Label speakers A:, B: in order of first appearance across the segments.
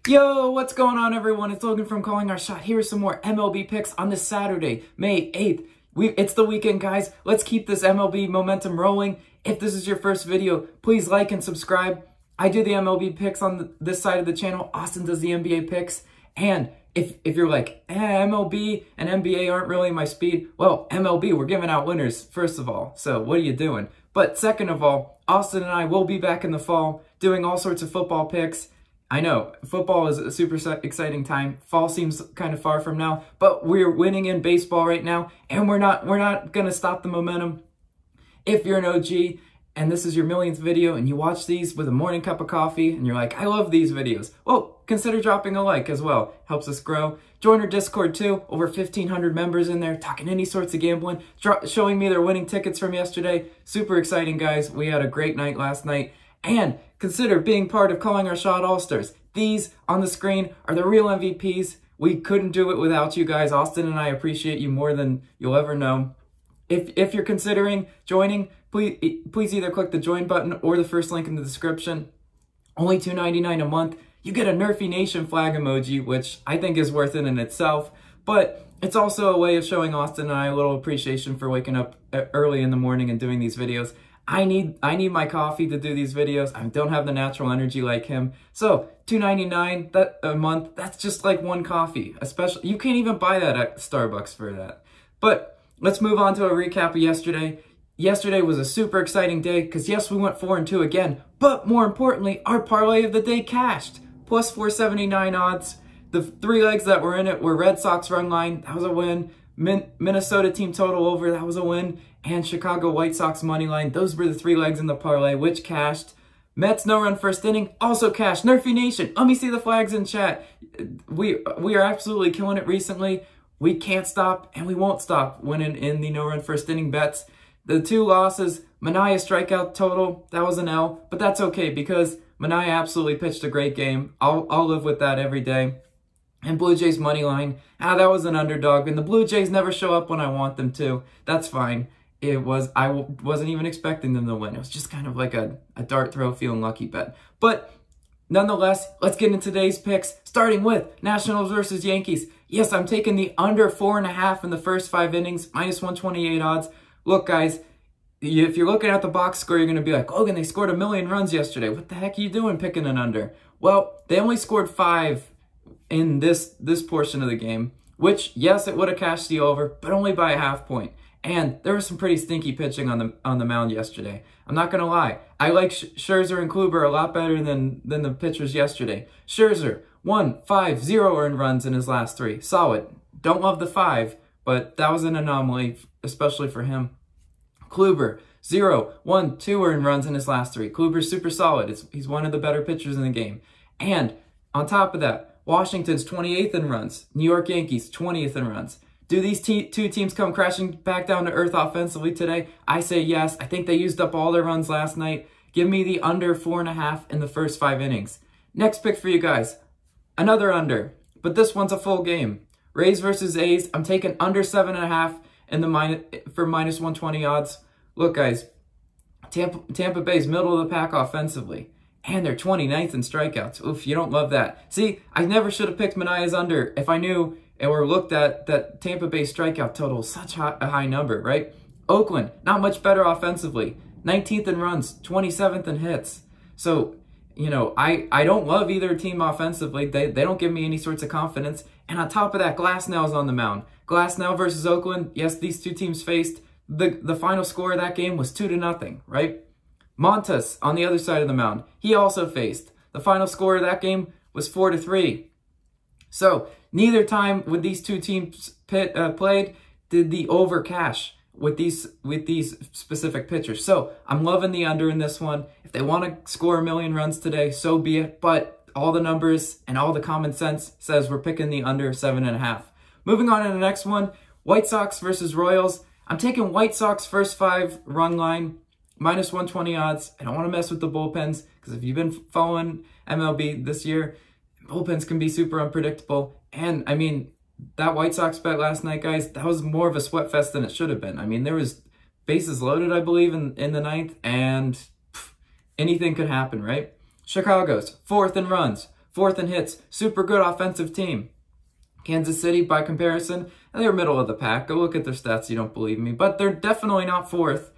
A: Yo, what's going on, everyone? It's Logan from Calling Our Shot. Here are some more MLB picks on this Saturday, May 8th. It's the weekend, guys. Let's keep this MLB momentum rolling. If this is your first video, please like and subscribe. I do the MLB picks on this side of the channel. Austin does the NBA picks. And if you're like, MLB and NBA aren't really my speed, well, MLB, we're giving out winners, first of all. So what are you doing? But second of all, Austin and I will be back in the fall doing all sorts of football picks. I know, football is a super exciting time. Fall seems kind of far from now, but we're winning in baseball right now, and we're not going to stop the momentum. If you're an OG and this is your millionth video and you watch these with a morning cup of coffee and you're like, I love these videos, well, consider dropping a like as well. Helps us grow. Join our Discord too. Over 1,500 members in there talking any sorts of gambling, showing me their winning tickets from yesterday. Super exciting, guys. We had a great night last night. And consider being part of Calling Our Shot All-Stars. These on the screen are the real MVPs. We couldn't do it without you guys. Austin and I appreciate you more than you'll ever know. If you're considering joining, please either click the join button or the first link in the description. Only $2.99 a month. You get a NRFI Nation flag emoji, which I think is worth it in itself. But it's also a way of showing Austin and I a little appreciation for waking up early in the morning and doing these videos. I need my coffee to do these videos. I don't have the natural energy like him. So $2.99 a month, that's just like one coffee. Especially, you can't even buy that at Starbucks for that. But let's move on to a recap of yesterday. Yesterday was a super exciting day because yes, we went 4-2 again. But more importantly, our parlay of the day cashed. Plus 479 odds. The three legs that were in it were Red Sox run line. That was a win. Minnesota team total over. That was a win. And Chicago White Sox money line. Those were the three legs in the parlay, which cashed. Mets no-run first inning, also cashed. NRFI Nation, let me see the flags in chat. We are absolutely killing it recently. We can't stop, and we won't stop winning in the no-run first inning bets. The two losses, Manaea strikeout total, that was an L, but that's okay because Manaea absolutely pitched a great game. I'll live with that every day. And Blue Jays money line, that was an underdog, and the Blue Jays never show up when I want them to. That's fine. I wasn't even expecting them to win. It was just kind of like a dart throw feeling lucky bet. But nonetheless, let's get into today's picks, starting with Nationals versus Yankees. Yes, I'm taking the under 4.5 in the first 5 innings, minus 128 odds. Look, guys, if you're looking at the box score, you're going to be like, Logan, they scored 1 million runs yesterday. What the heck are you doing picking an under? Well, they only scored 5 in this portion of the game, which, yes, it would have cashed the over, but only by a half point. And there was some pretty stinky pitching on the mound yesterday. I'm not going to lie. I like Scherzer and Kluber a lot better than the pitchers yesterday. Scherzer, 1-5, 0 earned runs in his last 3. Solid. Don't love the 5, but that was an anomaly, especially for him. Kluber, 0, 1, 2 earned runs in his last 3. Kluber's super solid. He's one of the better pitchers in the game. And on top of that, Washington's 28th in runs. New York Yankees, 20th in runs. Do these two teams come crashing back down to earth offensively today? I say yes. I think they used up all their runs last night. Give me the under 4.5 in the first 5 innings. Next pick for you guys. Another under, but this one's a full game. Rays versus A's. I'm taking under 7.5 in for minus 120 odds. Look, guys, Tampa Bay's middle of the pack offensively. And they're 29th in strikeouts. Oof, you don't love that. See, I never should have picked Manaea's under if I knew or looked at that Tampa Bay strikeout total, such a high number, right? Oakland, not much better offensively. 19th in runs, 27th in hits. So, you know, I don't love either team offensively. They don't give me any sorts of confidence. And on top of that, Glasnow's on the mound. Glasnow versus Oakland, yes, these two teams faced. The final score of that game was 2-0, right? Montas on the other side of the mound, he also faced. The final score of that game was 4-3. So neither time with these two teams played did the over cash with these specific pitchers. So I'm loving the under in this one. If they want to score 1 million runs today, so be it. But all the numbers and all the common sense says we're picking the under 7.5. Moving on to the next one, White Sox versus Royals. I'm taking White Sox first 5 run line, minus 120 odds. I don't want to mess with the bullpens because if you've been following MLB this year, bullpens can be super unpredictable. And, I mean, that White Sox bet last night, guys, that was more of a sweat fest than it should have been. I mean, there was bases loaded, I believe, in the 9th, and anything could happen, right? Chicago's 4th in runs, 4th in hits. Super good offensive team. Kansas City, by comparison, they're middle of the pack. Go look at their stats, you don't believe me. But they're definitely not 4th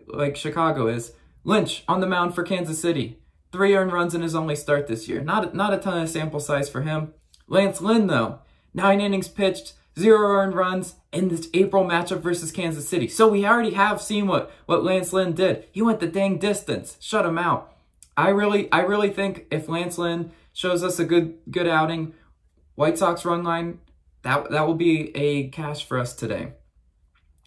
A: like Chicago is. Lynch on the mound for Kansas City. 3 earned runs in his only start this year. Not a ton of sample size for him. Lance Lynn, though, 9 innings pitched, 0 earned runs in this April matchup versus Kansas City. So we already have seen what Lance Lynn did. He went the dang distance. Shut him out. I really think if Lance Lynn shows us a good outing, White Sox run line, that will be a cash for us today.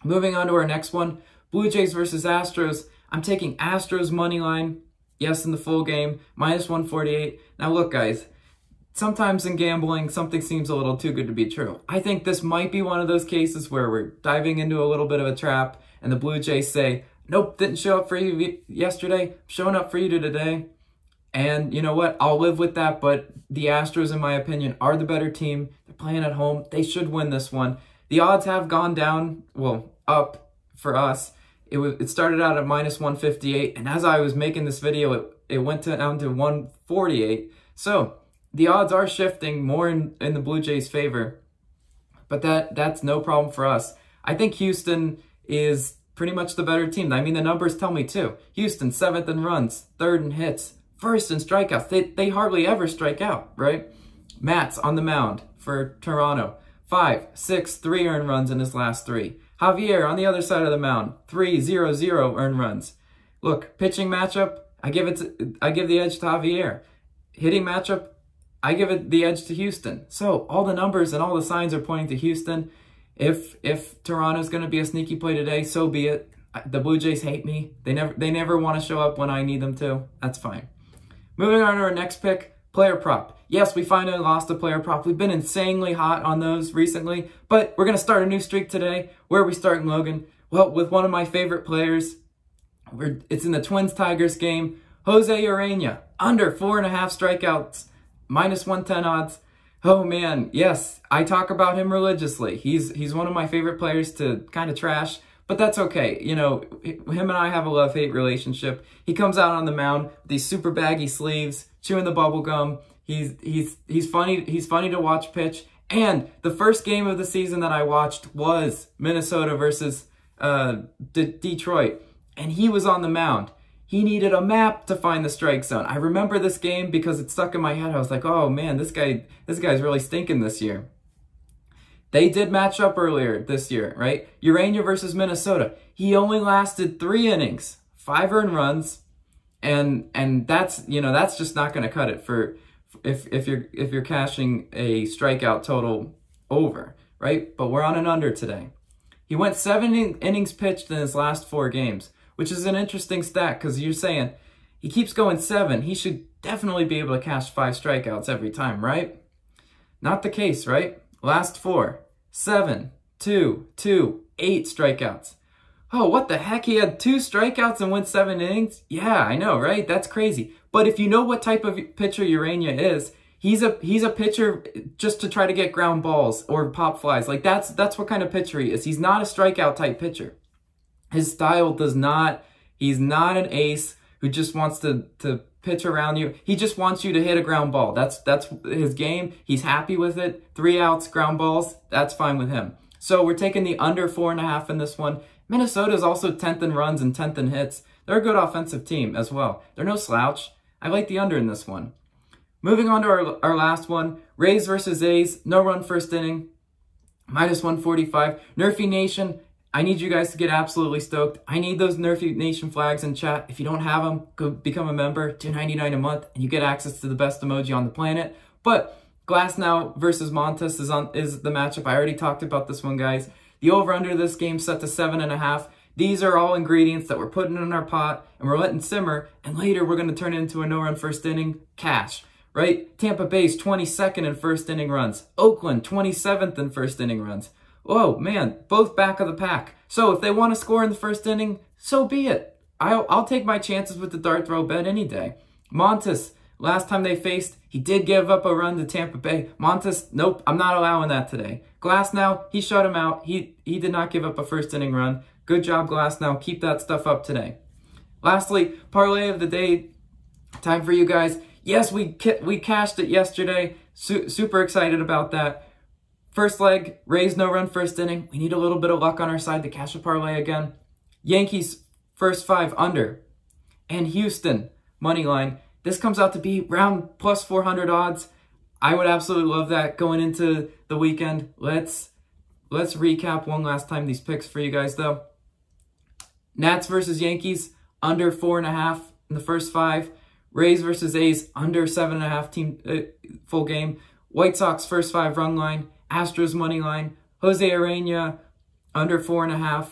A: Moving on to our next one, Blue Jays versus Astros. I'm taking Astros money line. Yes, in the full game, -148. Now look, guys, sometimes in gambling, something seems a little too good to be true. I think this might be one of those cases where we're diving into a little bit of a trap, and the Blue Jays say, nope, didn't show up for you yesterday, showing up for you today. And you know what? I'll live with that, but the Astros, in my opinion, are the better team. They're playing at home. They should win this one. The odds have gone down, well, up for us. It started out at -158, and as I was making this video, it went down to 148. So the odds are shifting more in the Blue Jays' favor, but that's no problem for us. I think Houston is pretty much the better team. I mean, the numbers tell me too. Houston, 7th in runs, 3rd in hits, 1st in strikeouts. They hardly ever strike out, right? Matt's on the mound for Toronto. 5, 6, 3 earned runs in his last 3. Javier on the other side of the mound, 3, 0, 0 earned runs. Look, pitching matchup, I give the edge to Javier. Hitting matchup, I give it the edge to Houston. So all the numbers and all the signs are pointing to Houston. If Toronto's going to be a sneaky play today, so be it. The Blue Jays hate me. They never want to show up when I need them to. That's fine. Moving on to our next pick, player prop. Yes, we finally lost a player prop. We've been insanely hot on those recently, but we're going to start a new streak today. Where are we starting, Logan? Well, with one of my favorite players. It's in the Twins-Tigers game. Jose Urena, under 4.5 strikeouts, -110 odds. Oh, man, yes, I talk about him religiously. He's one of my favorite players to kind of trash, but that's okay. You know, him and I have a love-hate relationship. He comes out on the mound with these super baggy sleeves, chewing the bubble gum. He's funny to watch pitch. And the first game of the season that I watched was Minnesota versus Detroit, and he was on the mound. He needed a map to find the strike zone. I remember this game because it stuck in my head. I was like, oh man, this guy's really stinking this year. They did match up earlier this year, right? Urena versus Minnesota. He only lasted 3 innings, 5 earned runs, and that's just not going to cut it for if you're cashing a strikeout total over, right? But we're on an under today. He went 7 innings pitched in his last 4 games, which is an interesting stat because you're saying he keeps going 7. He should definitely be able to cash 5 strikeouts every time, right? Not the case, right? Last 4, 7, 2, 2, 8 strikeouts. Oh, what the heck? He had 2 strikeouts and went 7 innings? Yeah, I know, right? That's crazy. But if you know what type of pitcher Urena is, he's a pitcher just to try to get ground balls or pop flies. Like that's what kind of pitcher he is. He's not a strikeout type pitcher. His style does not, he's not an ace who just wants to pitch around you. He just wants you to hit a ground ball. That's his game. He's happy with it. 3 outs, ground balls, that's fine with him. So we're taking the under 4.5 in this one. Minnesota is also 10th in runs and 10th in hits. They're a good offensive team as well. They're no slouch. I like the under in this one. Moving on to our last one, Rays versus A's. No run first inning, -145. NRFI Nation, I need you guys to get absolutely stoked. I need those NRFI Nation flags in chat. If you don't have them, go become a member. $2.99 a month, and you get access to the best emoji on the planet. But Glasnow versus Montas is the matchup. I already talked about this one, guys. The over-under this game set to 7.5. These are all ingredients that we're putting in our pot, and we're letting simmer, and later we're going to turn it into a no-run first inning cash, right? Tampa Bay's 22nd in first inning runs. Oakland, 27th in first inning runs. Oh, man, both back of the pack. So if they want to score in the first inning, so be it. I'll take my chances with the dart throw bet any day. Montas, last time they faced, he did give up a run to Tampa Bay. Montas, nope, I'm not allowing that today. Glasnow, he shut him out. He did not give up a first inning run. Good job, Glasnow. Keep that stuff up today. Lastly, parlay of the day. Time for you guys. Yes, we cashed it yesterday. Super excited about that. First leg, Rays no run first inning. We need a little bit of luck on our side to cash a parlay again. Yankees first 5 under. And Houston money line. This comes out to be around plus 400 odds. I would absolutely love that going into the weekend. Let's recap one last time these picks for you guys though. Nats versus Yankees under 4.5 in the first 5. Rays versus A's under 7.5 team full game. White Sox first 5 run line. Astros money line. Jose Arena under 4.5.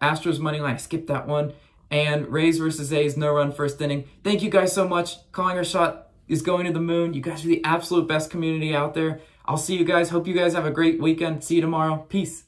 A: Astros money line. I skipped that one. And Rays versus A's no run first inning. Thank you guys so much. Calling Our Shot is going to the moon. You guys are the absolute best community out there. I'll see you guys. Hope you guys have a great weekend. See you tomorrow. Peace.